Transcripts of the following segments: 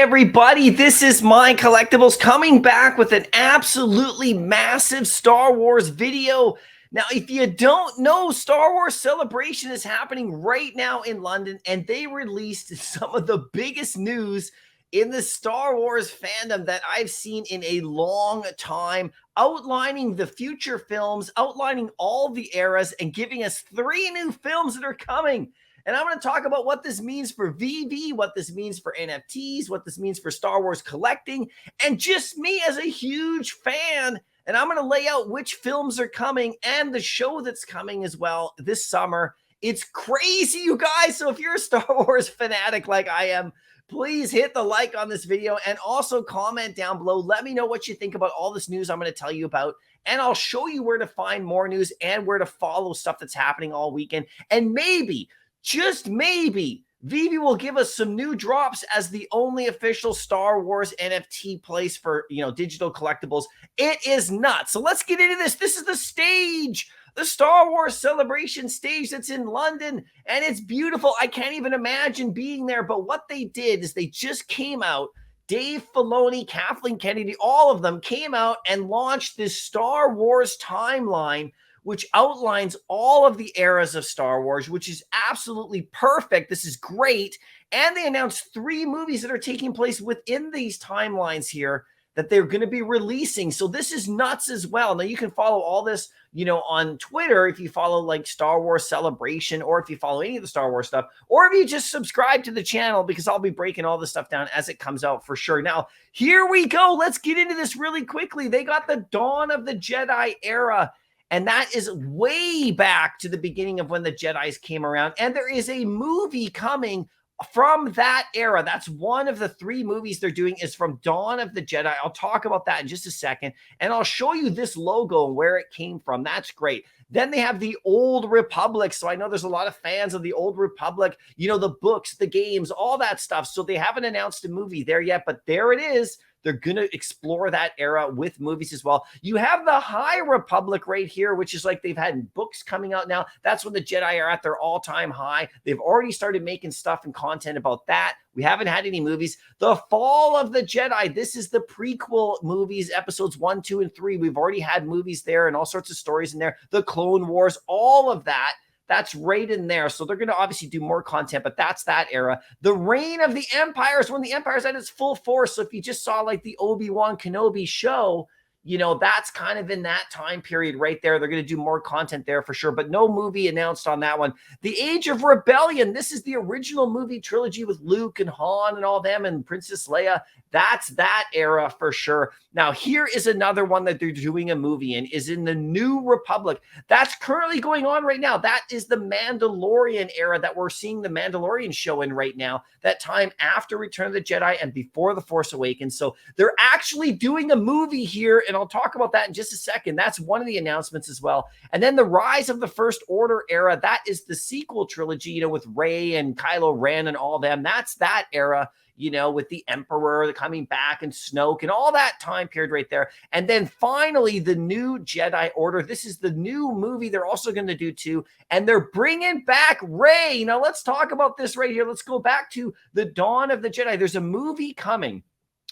everybody, this is MyCollectables coming back with an absolutely massive Star Wars video. Now, if you don't know, Star Wars Celebration is happening right now in London, and they released some of the biggest news in the Star Wars fandom that I've seen in a long time, outlining the future films, outlining all the eras, and giving us 3 new films that are coming. And I'm going to talk about what this means for Veve, what this means for NFTs, what this means for Star Wars collecting, and just me as a huge fan. And I'm going to lay out which films are coming and the show that's coming as well this summer. It's crazy, you guys. So if you're a Star Wars fanatic like I am, please hit the like on this video and also comment down below. Let me know what you think about all this news I'm going to tell you about. And I'll show you where to find more news and where to follow stuff that's happening all weekend. And maybe, just maybe, Veve will give us some new drops as the only official Star Wars NFT place for, digital collectibles. It is nuts. So let's get into this. This is the stage, the Star Wars Celebration stage that's in London, and it's beautiful. I can't even imagine being there, but what they did is they just came out. Dave Filoni, Kathleen Kennedy, all of them came out and launched this Star Wars timeline, which outlines all of the eras of Star Wars, which is absolutely perfect. This is great. And they announced 3 movies that are taking place within these timelines here that they're going to be releasing. So this is nuts as well. Now you can follow all this, on Twitter if you follow like Star Wars Celebration, or if you follow any of the Star Wars stuff, or if you just subscribe to the channel, because I'll be breaking all this stuff down as it comes out for sure. Now, here we go. Let's get into this really quickly. They got the Dawn of the Jedi era. And that is way back to the beginning of when the Jedis came around. And there is a movie coming from that era. That's one of the 3 movies they're doing is from Dawn of the Jedi. I'll talk about that in just a second. And I'll show you this logo and where it came from. That's great. Then they have the Old Republic. So I know there's a lot of fans of the Old Republic, the books, the games, all that stuff. So they haven't announced a movie there yet, but there it is. They're going to explore that era with movies as well. You have the High Republic right here, which is like they've had books coming out now. That's when the Jedi are at their all-time high. They've already started making stuff and content about that. We haven't had any movies. The Fall of the Jedi. This is the prequel movies, episodes 1, 2, and 3. We've already had movies there and all sorts of stories in there. The Clone Wars, all of that. That's right in there. So they're going to obviously do more content, but that's that era. The Reign of the Empires, when the Empire's at its full force. So if you just saw like the Obi-Wan Kenobi show, that's kind of in that time period right there. They're going to do more content there for sure, but no movie announced on that one. The Age of Rebellion. This is the original movie trilogy with Luke and Han and all them and Princess Leia. That's that era for sure. Now, here is another one that they're doing a movie in, is in the New Republic. That's currently going on right now. That is the Mandalorian era that we're seeing the Mandalorian show in right now, that time after Return of the Jedi and before The Force Awakens. So they're actually doing a movie here, and I'll talk about that in just a second. That's one of the announcements as well. And then the Rise of the First Order era, that is the sequel trilogy, with Rey and Kylo Ren and all them. That's that era, with the Emperor coming back and Snoke and all that time period right there. And then finally, the New Jedi Order. This is the new movie they're also going to do too. And they're bringing back Rey. Now, let's talk about this right here. Let's go back to the Dawn of the Jedi. There's a movie coming.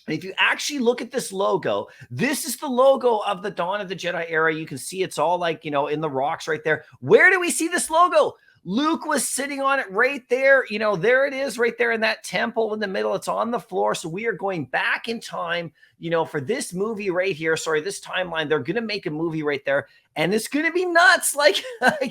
And if you actually look at this logo, this is the logo of the Dawn of the Jedi era. You can see it's all like, in the rocks right there. Where do we see this logo? Luke was sitting on it right there. There it is right there in that temple in the middle. It's on the floor. So we are going back in time, for this movie right here. Sorry, this timeline. They're going to make a movie right there. And it's going to be nuts. Like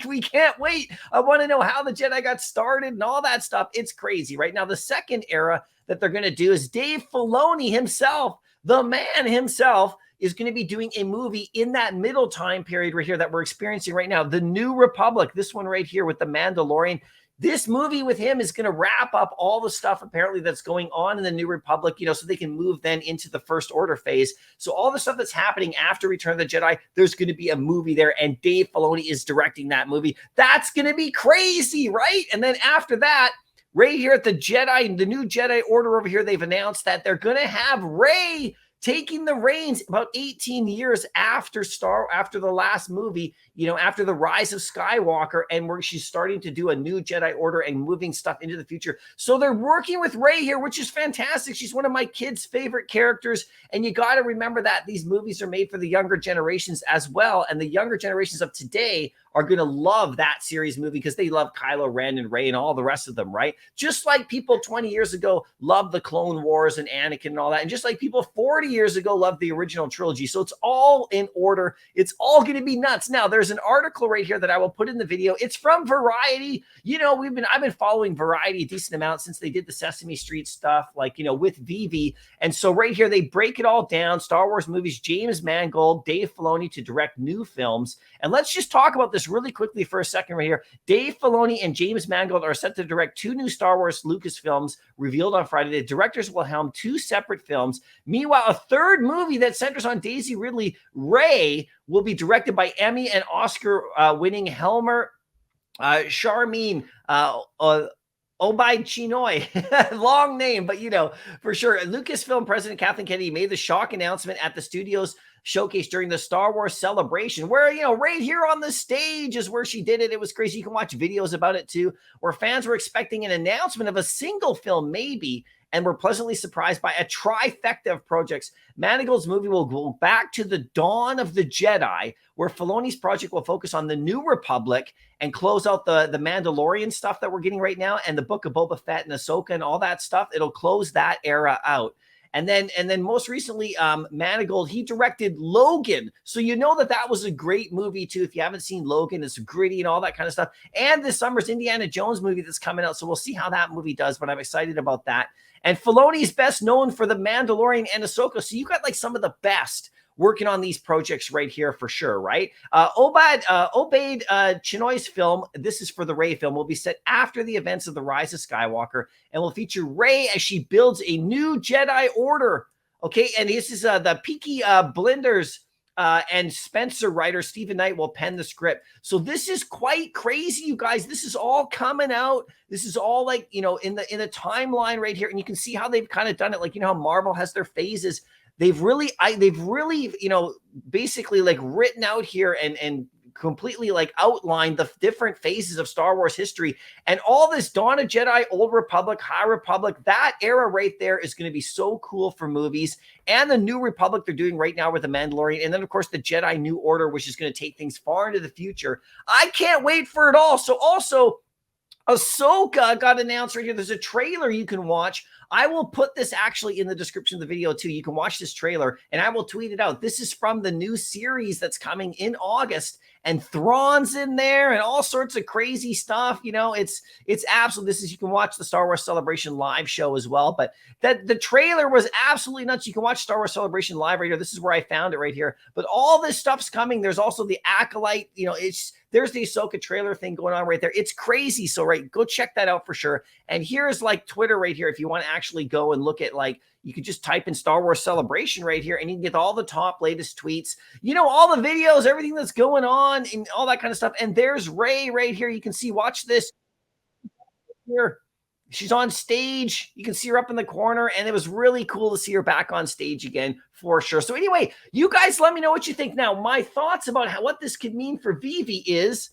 we can't wait. I want to know how the Jedi got started and all that stuff. It's crazy right now. The second era that they're going to do is Dave Filoni himself, the man himself, is going to be doing a movie in that middle time period right here that we're experiencing right now. The New Republic, this one right here with the Mandalorian. This movie with him is going to wrap up all the stuff apparently that's going on in the New Republic, so they can move then into the First Order phase. So all the stuff that's happening after Return of the Jedi, there's going to be a movie there, and Dave Filoni is directing that movie. That's going to be crazy, right? And then after that, right here at the Jedi, the New Jedi Order over here, they've announced that they're going to have Rey taking the reins about 18 years after the last movie, after the Rise of Skywalker, and where she's starting to do a new Jedi Order and moving stuff into the future. So they're working with Rey here, which is fantastic. She's one of my kids' favorite characters, and you got to remember that these movies are made for the younger generations as well, and the younger generations of today are going to love that series movie because they love Kylo Ren and Rey and all the rest of them, right? Just like people 20 years ago loved the Clone Wars and Anakin and all that, and just like people 40 years ago loved the original trilogy. So it's all in order. It's all going to be nuts. Now, there's an article right here that I will put in the video. It's from Variety. I've been following Variety a decent amount since they did the Sesame Street stuff, with Veve. And so right here, they break it all down. Star Wars movies, James Mangold, Dave Filoni to direct new films. And let's just talk about this really quickly for a second right here. Dave Filoni and James Mangold are set to direct 2 new Star Wars Lucasfilms revealed on Friday. The directors will helm 2 separate films. Meanwhile, a third movie that centers on Daisy Ridley, Rey, will be directed by Emmy and Oscar winning Helmer Charmin Obaid Chinoy. Long name, but for sure. Lucasfilm President Kathleen Kennedy made the shock announcement at the studio's showcase during the Star Wars Celebration, where, right here on the stage is where she did it. It was crazy. You can watch videos about it too, where fans were expecting an announcement of a single film, maybe, and were pleasantly surprised by a trifecta of projects. Mangold's movie will go back to the dawn of the Jedi, where Filoni's project will focus on the New Republic and close out the Mandalorian stuff that we're getting right now, and the Book of Boba Fett and Ahsoka and all that stuff. It'll close that era out. And then most recently, Mangold, he directed Logan. So that was a great movie too. If you haven't seen Logan, it's gritty and all that kind of stuff. And this summer's Indiana Jones movie that's coming out. So we'll see how that movie does, but I'm excited about that. And Filoni is best known for the Mandalorian and Ahsoka. So you got some of the best working on these projects right here for sure, right? Obaid Chinoy's film, this is for the Rey film, will be set after the events of the Rise of Skywalker and will feature Rey as she builds a new Jedi Order. Okay, and this is the Peaky Blinders and Spencer writer Stephen Knight will pen the script. So this is quite crazy, you guys. This is all coming out. This is all in the timeline right here, and you can see how they've kind of done it. How Marvel has their phases. They've really, basically written out here and completely outlined the different phases of Star Wars history, and all this Dawn of Jedi, Old Republic, High Republic, that era right there is going to be so cool for movies, and the New Republic they're doing right now with the Mandalorian, and then of course the Jedi New Order, which is going to take things far into the future. I can't wait for it all. So also, Ahsoka got announced right here. There's a trailer you can watch. I will put this actually in the description of the video too. You can watch this trailer and I will tweet it out. This is from the new series that's coming in August, and Thrawn's in there and all sorts of crazy stuff. It's absolutely, you can watch the Star Wars Celebration live show as well, but the trailer was absolutely nuts. You can watch Star Wars Celebration live right here. This is where I found it right here, but all this stuff's coming. There's also the Acolyte, there's the Ahsoka trailer thing going on right there. It's crazy. So go check that out for sure. And here's Twitter right here. If you want to actually go and look at you could just type in Star Wars Celebration right here and you can get all the top latest tweets, all the videos, everything that's going on and all that kind of stuff. And there's Rey right here. You can see, watch this here. She's on stage. You can see her up in the corner, and it was really cool to see her back on stage again for sure. So anyway, you guys let me know what you think. Now, my thoughts about what this could mean for Veve is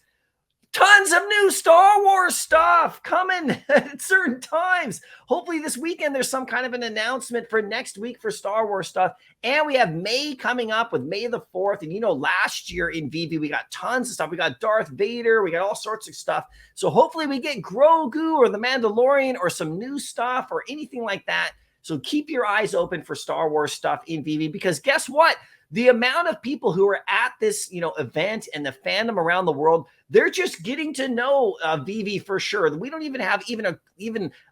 tons of new Star Wars stuff coming at certain times. Hopefully this weekend there's some kind of an announcement for next week for Star Wars stuff. And we have May coming up with May the 4th. And last year in Veve, we got tons of stuff. We got Darth Vader. We got all sorts of stuff. So hopefully we get Grogu or the Mandalorian or some new stuff or anything like that. So keep your eyes open for Star Wars stuff in Veve, because guess what? The amount of people who are at this, event and the fandom around the world, they're just getting to know Veve for sure. We don't even have even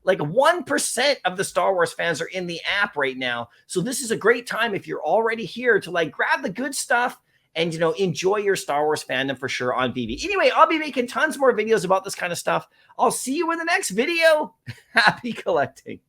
1% of the Star Wars fans are in the app right now. So this is a great time if you're already here to grab the good stuff and, enjoy your Star Wars fandom for sure on Veve. Anyway, I'll be making tons more videos about this kind of stuff. I'll see you in the next video. Happy collecting.